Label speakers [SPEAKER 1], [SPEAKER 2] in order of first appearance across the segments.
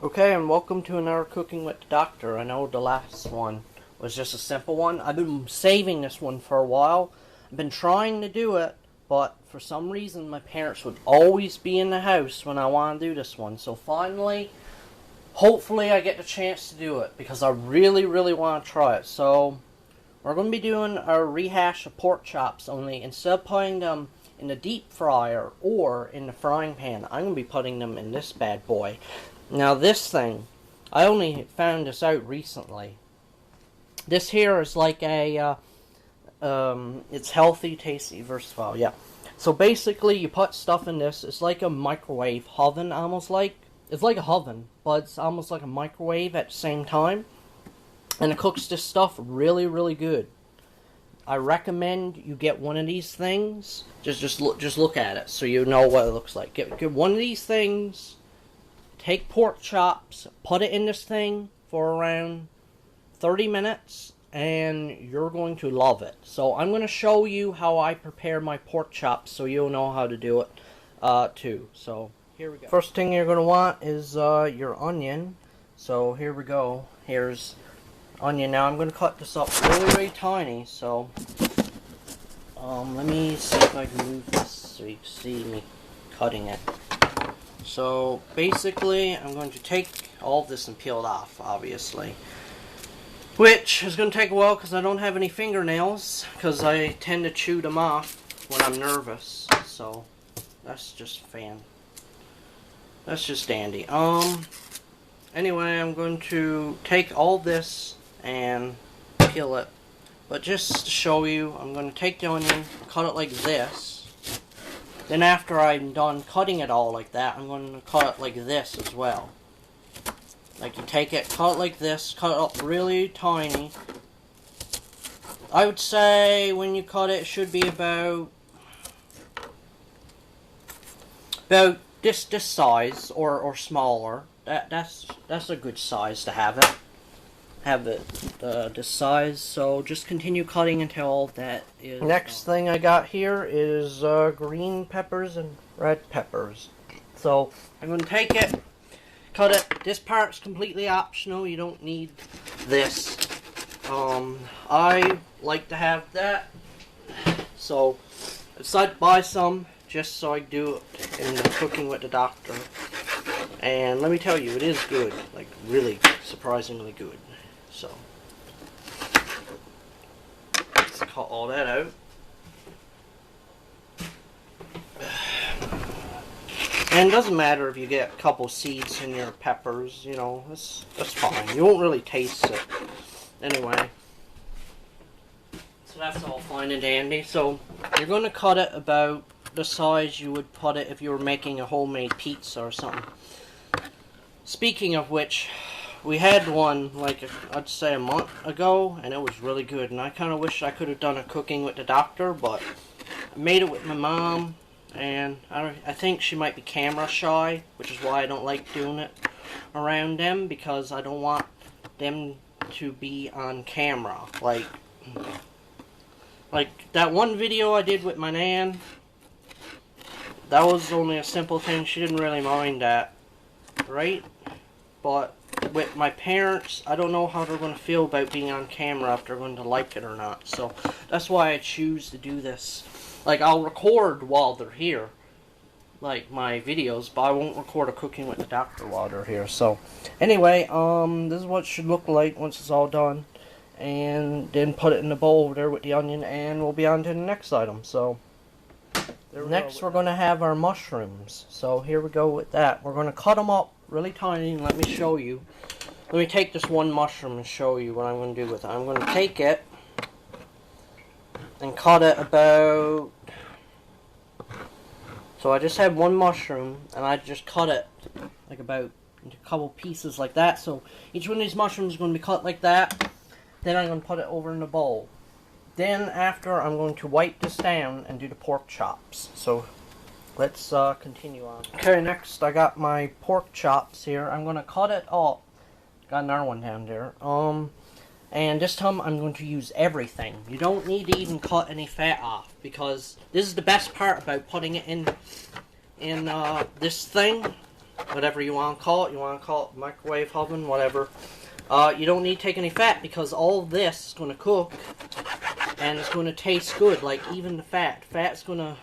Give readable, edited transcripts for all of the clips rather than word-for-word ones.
[SPEAKER 1] Okay, and welcome to another Cooking with the Doctor. I know the last one was just a simple one. I've been saving this one for a while. I've been trying to do it, but for some reason my parents would always be in the house when I want to do this one. So finally, hopefully I get the chance to do it, because I really want to try it. So, we're going to be doing a rehash of pork chops, only instead of putting them in the deep fryer or in the frying pan, I'm going to be putting them in this bad boy. Now this thing, I only found this out recently. This here is like a, it's healthy, tasty, versatile, yeah. So basically you put stuff in this, it's like a microwave oven, almost like. It's like a oven, but it's almost like a microwave at the same time. And it cooks this stuff really good. I recommend you get one of these things. Just look at it so you know what it looks like. Get one of these things. Take pork chops, put it in this thing for around 30 minutes, and you're going to love it. So I'm going to show you how I prepare my pork chops so you'll know how to do it too. So here we go. First thing you're going to want is your onion. So here we go. Here's onion. Now I'm going to cut this up really tiny. So let me see if I can move this so you can see me cutting it. So basically, I'm going to take all of this and peel it off, obviously. Which is going to take a while because I don't have any fingernails, because I tend to chew them off when I'm nervous. So that's just That's just dandy. Anyway, I'm going to take all this and peel it. But just to show you, I'm going to take the onion, cut it like this. Then after I'm done cutting it all like that, I'm going to cut it like this as well. Like you take it, cut it like this, cut it up really tiny. I would say when you cut it, it should be about this size or smaller. That's a good size to have it. This size, so just continue cutting until that is... Next thing I got here is green peppers and red peppers. So I'm going to take it, cut it. This part's completely optional, you don't need this. I like to have that, so I decided to buy some just so I do it in the Cooking with the Doctor. And let me tell you, it is good, like really surprisingly good. So, let's cut all that out. And it doesn't matter if you get a couple seeds in your peppers, you know, that's fine. You won't really taste it. Anyway, so that's all fine and dandy. So, you're going to cut it about the size you would cut it if you were making a homemade pizza or something. Speaking of which, we had one, like, I'd say a month ago, and it was really good. And I kind of wish I could have done a Cooking with the Doctor, but I made it with my mom, and I think she might be camera shy, which is why I don't like doing it around them, because I don't want them to be on camera. Like that one video I did with my nan, that was only a simple thing. She didn't really mind that, right? But with my parents, I don't know how they're going to feel about being on camera, if they're going to like it or not. So that's why I choose to do this. Like, I'll record while they're here, like my videos, but I won't record a Cooking with the Doctor while they're here. So anyway, this is what it should look like once it's all done. And then put it in the bowl over there with the onion, and we'll be on to the next item. So next we're going to have our mushrooms. So here we go with that. We're going to cut them up really tiny, and let me show you. Let me take this one mushroom and show you what I'm going to do with it. I'm going to take it and cut it about... So I just had one mushroom, and I just cut it like about into a couple pieces like that. So each one of these mushrooms is going to be cut like that. Then I'm going to put it over in the bowl. Then after, I'm going to wipe this down and do the pork chops. So let's continue on. Okay, next I got my pork chops here. I'm going to cut it up. Got another one down there. And this time I'm going to use everything. You don't need to even cut any fat off, because this is the best part about putting it in this thing. whatever you want to call it. You want to call it microwave oven, whatever. You don't need to take any fat because all of this is going to cook and it's going to taste good, like even the fat. Fat's going to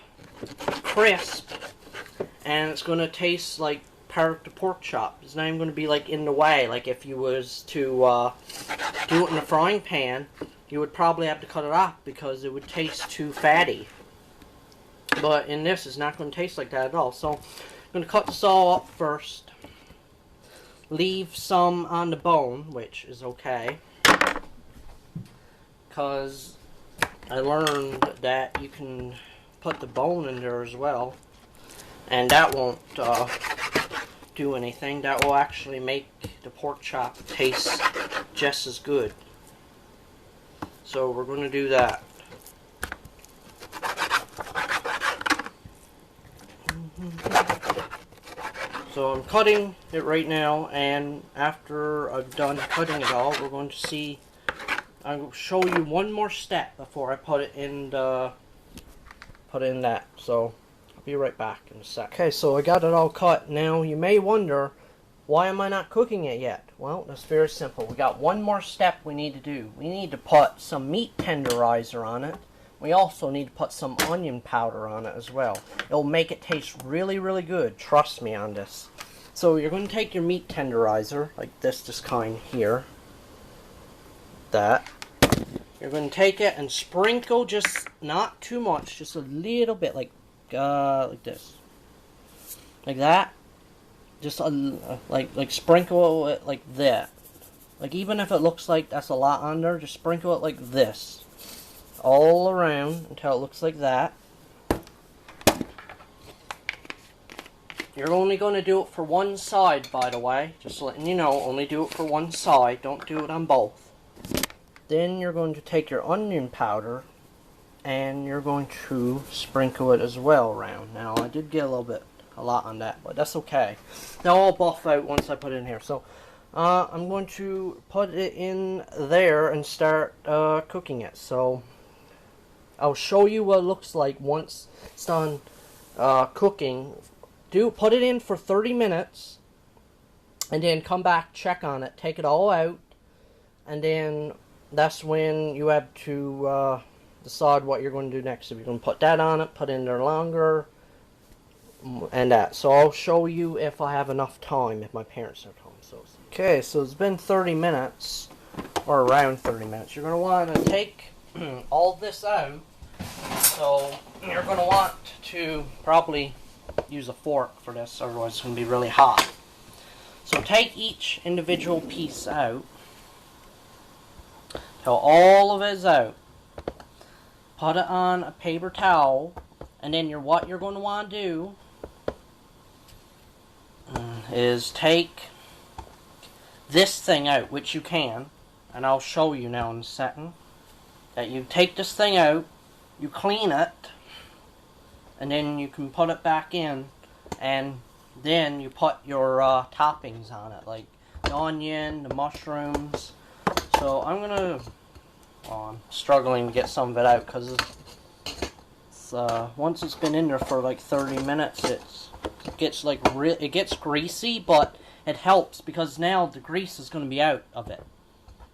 [SPEAKER 1] crisp and it's going to taste like part of the pork chop. It's not even going to be like in the way. Like if you was to do it in a frying pan, you would probably have to cut it off because it would taste too fatty. But in this, it's not going to taste like that at all. So I'm going to cut this all up first. Leave some on the bone, which is okay. Because I learned that you can put the bone in there as well. And that won't do anything. That will actually make the pork chop taste just as good. So we're going to do that. So I'm cutting it right now, and after I've done cutting it all, we're going to see. I'll show you one more step before I put it in that. So I'll be right back in a sec. Okay, so I got it all cut. Now you may wonder, why am I not cooking it yet? Well, that's very simple. We got one more step we need to do. We need to put some meat tenderizer on it. We also need to put some onion powder on it as well. It'll make it taste really, really good. Trust me on this. So you're going to take your meat tenderizer, like this kind here. That. You're going to take it and sprinkle, just not too much, just a little bit, like this, like that. Just like sprinkle it like that. Like even if it looks like that's a lot on there, just sprinkle it like this, all around until it looks like that. You're only going to do it for one side, by the way. Just letting you know, only do it for one side. Don't do it on both. Then you're going to take your onion powder and you're going to sprinkle it as well around. Now, I did get a lot on that, but that's okay. They'll all buff out once I put it in here. So, I'm going to put it in there and start cooking it. So, I'll show you what it looks like once it's done cooking. Put it in for 30 minutes, and then come back, check on it, take it all out, and then that's when you have to decide what you're going to do next. If you're going to put that on it, put it in there longer, and that. So I'll show you if I have enough time, if my parents are at home. So okay, so it's been 30 minutes, or around 30 minutes. You're going to want to take all this out. So you're going to want to probably use a fork for this, otherwise it's going to be really hot. So take each individual piece out till all of it is out. Put it on a paper towel, and then what you're going to want to do is take this thing out, which you can, and I'll show you now in a second. That you take this thing out, you clean it, and then you can put it back in, and then you put your toppings on it, like the onion, the mushrooms. So I'm struggling to get some of it out because once it's been in there for like 30 minutes, it gets it gets greasy, but it helps because now the grease is going to be out of it.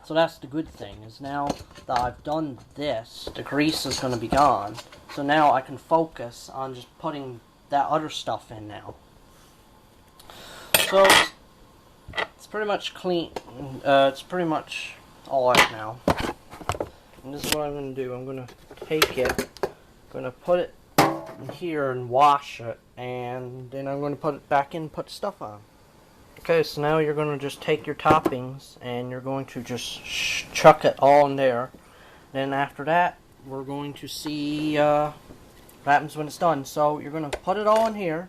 [SPEAKER 1] So that's the good thing, is now that I've done this, the grease is going to be gone. So now I can focus on just putting that other stuff in now. So it's pretty much clean. It's pretty much all out now. And this is what I'm going to do. I'm going to take it, I'm going to put it in here and wash it, and then I'm going to put it back in and put stuff on. Okay, so now you're going to just take your toppings and you're going to just chuck it all in there. Then after that, we're going to see what happens when it's done. So you're going to put it all in here,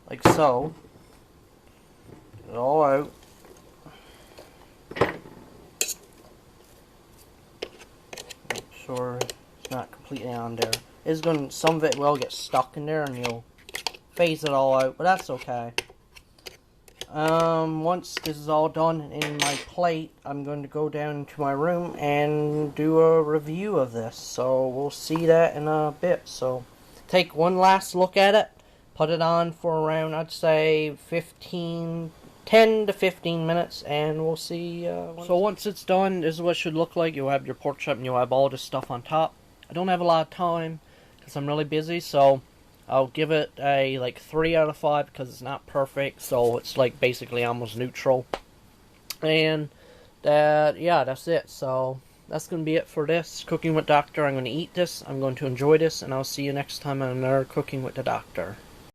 [SPEAKER 1] like so. Get it all out. Make sure it's not completely on there. Some of it will get stuck in there and you'll phase it all out, but that's okay. Once this is all done in my plate, I'm going to go down to my room and do a review of this. So we'll see that in a bit. So take one last look at it, Put it on for around, I'd say, 10 to 15 minutes, and we'll see. So once it's done, this is what it should look like. You'll have your pork chop, and you'll have all this stuff on top. I don't have a lot of time, because I'm really busy, so I'll give it a, like, 3 out of 5, because it's not perfect, so it's, like, basically almost neutral. And that's it. So that's going to be it for this Cooking with Doctor. I'm going to eat this, I'm going to enjoy this, and I'll see you next time on another Cooking with the Doctor.